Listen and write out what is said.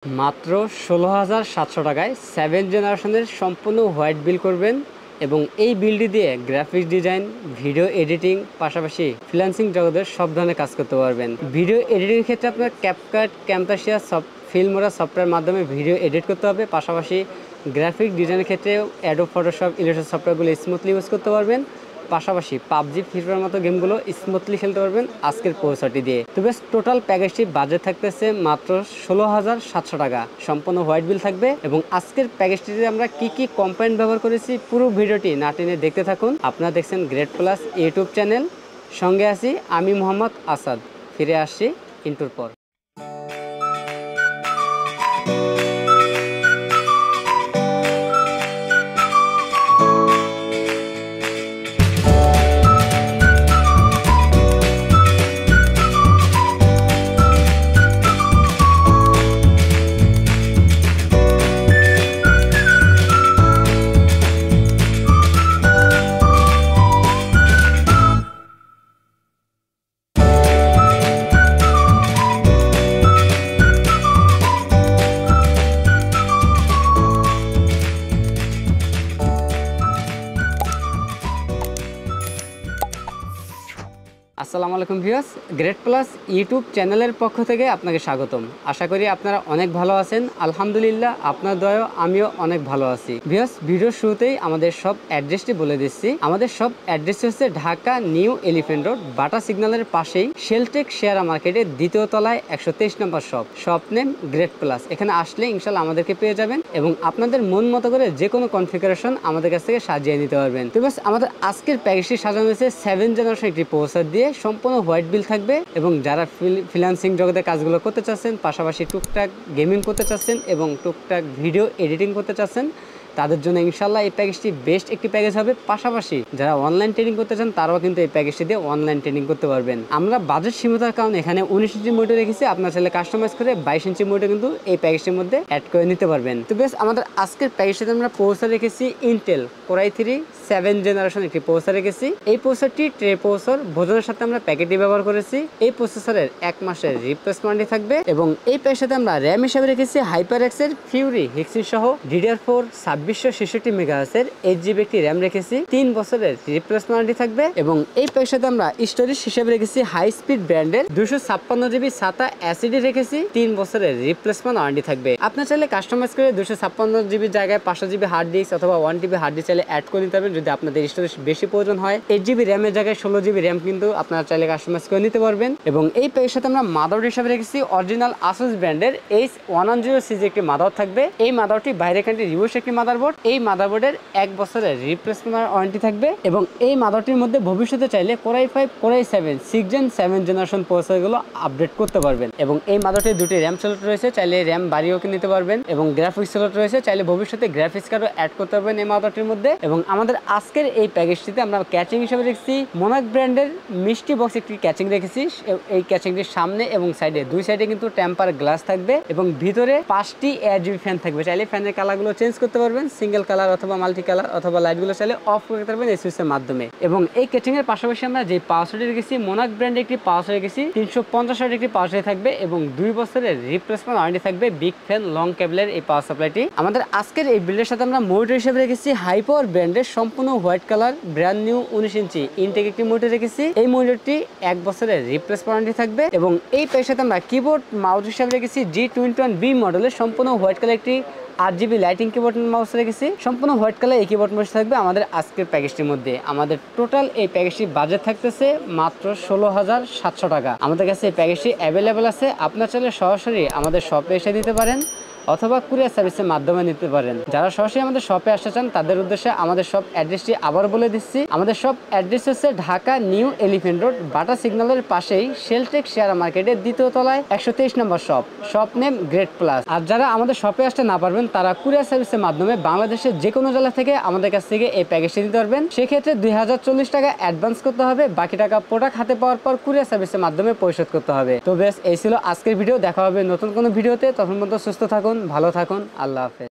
মাত্র ১৬,৭০০ টাকায় 7 জেনারেশনের সম্পূর্ণ হোয়াইট বিল করবেন এবং এই বিলটি দিয়ে গ্রাফিক্স ডিজাইন, ভিডিও এডিটিং, পাশাপাশি ফ্রিল্যান্সিং জগতের সব ধরনের কাজ করতে পারবেন। ভিডিও এডিটিংয়ের ক্ষেত্রে আপনার ক্যাপকাট, ক্যামতাসিয়া, ফিল্মোরা সফটওয়্যার মাধ্যমে ভিডিও এডিট করতে হবে। পাশাপাশি গ্রাফিক ডিজাইনের ক্ষেত্রেও অ্যাডোব ফটোশপ, ইলাস্ট্রেটর সফটওয়্যারগুলো স্মুথলি ইউজ করতে পারবেন। পাশাপাশি পাবজি, ফ্রি ফায়ারের মতো গেমগুলো স্মুথলি খেলতে পারবেন আজকের পৌঁছাটি দিয়ে। তো বেশ টোটাল প্যাকেজটি বাজেট থাকতেছে মাত্র ১৬,৭০০ টাকা, সম্পূর্ণ হোয়াইট বিল থাকবে। এবং আজকের প্যাকেজটিতে আমরা কি কি কম্পোনেন্ট ব্যবহার করেছি পুরো ভিডিওটি না টেনে দেখতে থাকুন। আপনারা দেখছেন গ্রেট প্লাস ইউটিউব চ্যানেল, সঙ্গে আছি আমি মোহাম্মদ আসাদ। ফিরে আসছি ইন্টুর পর। আসসালামু আলাইকুম ভিউয়ার্স, গ্রেট প্লাস ইউটিউব চ্যানেলের পক্ষ থেকে আপনাকে স্বাগতম। আশা করি আপনারা অনেক ভালো আছেন। আলহামদুলিল্লাহ, আপনার দয়ায় আমিও অনেক ভালো আছি। ভিউয়ার্স, ভিডিওর শুরুতেই আমাদের সব অ্যাড্রেসটি বলে দিচ্ছি। আমাদের সব অ্যাড্রেসটি হচ্ছে ঢাকা নিউ এলিফ্যান্ট রোড, বাটা সিগন্যালের পাশেই শেলটেক শেয়ার মার্কেটের দ্বিতীয় তলায় ১২৩ নম্বর শপ নেম গ্রেট প্লাস। এখানে আসলে ইনশাল্লাহ আমাদেরকে পেয়ে যাবেন এবং আপনাদের মন মতো করে যে কোনো কনফিগারেশন আমাদের কাছ থেকে সাজিয়ে নিতে পারবেন। তো ভিউয়ার্স, আমাদের আজকের প্যাকেজটি সাজানো হয়েছে 7 জেনারেশন একটি প্রসেসর দিয়ে, সম্পূর্ণ হোয়াইট বিল থাকবে। এবং যারা ফ্রিল্যান্সিং জগতে কাজগুলো করতে চাচ্ছেন, পাশাপাশি টুকটাক গেমিং করতে চাচ্ছেন এবং টুকটাক ভিডিও এডিটিং করতে চাচ্ছেন, তাদের জন্য ইনশাল্লাহ এই প্যাকেজটি বেস্ট একটি প্যাকেজ হবে। পাশাপাশি যারা অনলাইন ট্রেনিং করতে চান তারাও কিন্তু এই প্যাকেজটি দিয়ে অনলাইন ট্রেনিং করতে পারবেন। আমরা বাজেট সীমিতার কারণে এখানে 19 ইঞ্চি মনিটর রেখেছি। আপনার ছেলে কাস্টমাইজ করে 22 ইঞ্চি মনিটর কিন্তু এই প্যাকেজটির মধ্যে অ্যাড করে নিতে পারবেন। তো বেশ, আমাদের আজকের প্যাকেজটিতে আমরা প্রসেসর রেখেছি ইন্টেল কোর i3 7 জেনারেশন একটি প্রসেসর রেখেছি। এই প্রসেসরটি ট্রে প্রসেসর ভোজনের সাথে আমরা প্যাকেটটি ব্যবহার করেছি। এই প্রসেসরের 1 মাসের রিপ্লেসমেন্টই থাকবে। এবং এই প্যাকেজের সাথে আমরা র্যাম হিসেবে রেখেছি হাইপারএক্সের ফিউরি হেক্সিন সহ DDR4 2666 মেগাহার্টজের 8GB একটি র্যাম রেখেছি। 3 বছরের রিপ্লেসমেন্টই থাকবে। এবং এই প্যাকেজের সাথে আমরা স্টোরেজ হিসেবে রেখেছি হাই স্পিড ব্র্যান্ডের 256GB SATA SSD রেখেছি। 3 বছরের রিপ্লেসমেন্ট ওয়ারেন্টি থাকবে। আপনার চাইলে কাস্টমাইজ করে 256GB জায়গায় 500GB হার্ড ডিস্ক অথবা 1TB হার্ড ডিস্ক চাইলে অ্যাড করে নিতে পারবেন যদি আপনাদের স্টোরেজ বেশি প্রয়োজন হয়। 8GB র্যামের জায়গায় 16GB র্যাম কিন্তু আপনারা চাইলে কাস্টমাইজ করে নিতে পারবেন। এবং এই প্যাকেজের সাথে আমরা মাদারবোর্ড হিসেবে রেখেছি অরিজিনাল আসুস ব্র্যান্ডের H110 সিরিজের একটি মাদারবোর্ড থাকবে। এই মাদারবোর্ডটি বাইরে কান্ট্রি রিভিউস একটি মাদারবোর্ড। এই মাদারবোর্ডের 1 বছরের রিপ্লেসমেন্ট ওয়ারেন্টি থাকবে। এবং এই মাদারবোর্ডটির মধ্যে ভবিষ্যতে চাইলে core i5, core i7, 6 Gen 7 generation প্রসেসরগুলো আপডেট করতে পারবেন। এবং এই মাদারবোর্ডে দুটি র্যাম স্লট রয়েছে, চাইলে র্যাম বাড়িয়েও নিতে পারবেন। এবং গ্রাফিক্স স্লট রয়েছে, চাইলে ভবিষ্যতে গ্রাফিক্স কার্ডও অ্যাড করতে পারবেন এই মাদারবোর্ডটির মধ্যে। এবং আমাদের আজকের এই প্যাকেজটিতে আমরা ক্যাচিং হিসেবে রেখেছি মোনাক ব্র্যান্ডের মিষ্টি বক্স একটি ক্যাচিং রেখেছি। এই ক্যাচিংটির সামনে এবং সাইডে, দুই সাইডে কিন্তু টেম্পার গ্লাস থাকবে এবং ভিতরে 5টি RGB ফ্যান থাকবে। চাইলে ফ্যানের কালারগুলো চেঞ্জ করতে পারবেন, সিঙ্গেল কালার অথবা মাল্টি কালার, অথবা লাইটগুলো চাইলে অফ করতে পারবেন এই সুইচের মাধ্যমে। এবং এই ক্যাচিং এর পাশাপাশি আমরা যে পাওয়ার সাপ্লাই রেখেছি মোনাক ব্র্যান্ডের একটি পাওয়ার সাপ্লাই রেখেছি 350 ওয়াটের একটি পাওয়ার সাপ্লাই থাকবে এবং 2 বছরের রিপ্লেসমেন্ট ওয়ারেন্টি থাকবে বিগ ফ্যান লং কেবলের এই পাওয়ার সাপ্লাইটি। আমাদের আজকের এই বিল্ডের সাথে আমরা মনিটর হিসেবে রেখেছি হাইপাওয়ার ব্র্যান্ডের সম্পূর্ণ হোয়াইট কালার ব্র্যান্ড নিউ 19 ইঞ্চি ইনটেক একটি মনিটর রেখেছি। এই মনিটরটি 1 বছরের রিপ্লেসমেন্ট ওয়ারেন্টি থাকবে। এবং এই প্যাকেজের সাথে আমরা কিবোর্ড মাউস হিসেবে রেখেছি G21B মডেলের সম্পূর্ণ হোয়াইট কালার একটি 8GB লাইটিং কিবোর্ড মাউস রেখেছি। সম্পূর্ণ হোয়াইট কালার এই কিবোর্ড মাউস থাকবে আমাদের আজকের প্যাকেজটির মধ্যে। আমাদের টোটাল এই প্যাকেজটি বাজেট থাকতেছে মাত্র ১৬,৭০০ টাকা। আমাদের কাছে এই প্যাকেজটি অ্যাভেলেবেল আছে। আপনার চাইলে সরাসরি আমাদের শপে এসে নিতে পারেন অথবা কুরিয়ার সার্ভিসের মাধ্যমে নিতে পারেন। যারা সরাসরি আমাদের শপে আসতে চান তাদের উদ্দেশ্যে আমাদের শপ অ্যাড্রেসটি আবার বলে দিচ্ছি। আমাদের শপ অ্যাড্রেস হচ্ছে ঢাকা নিউ এলিফ্যান্ট রোড, বাটা সিগন্যালের পাশেই শেলটেক শেয়ার মার্কেটের দ্বিতীয় তলায় ১২৩ নম্বর শপ নেম গ্রেট প্লাস। আর যারা আমাদের শপে আসতে না পারবেন তারা কুরিয়ার সার্ভিসের মাধ্যমে বাংলাদেশের যে কোনো জেলা থেকে আমাদের কাছ থেকে এই প্যাকেজটি নিতে পারবেন। সেক্ষেত্রে 2040 টাকা অ্যাডভান্স করতে হবে, বাকি টাকা প্রোডাক্ট হাতে পাওয়ার পর কুরিয়ার সার্ভিসের মাধ্যমে পরিশোধ করতে হবে। তো বেশ, এই ছিল আজকের ভিডিও। দেখা হবে নতুন কোনো ভিডিওতে। তখন পর্যন্ত সুস্থ থাকুন, ভালো থাকুন, আল্লাহ হাফেজ।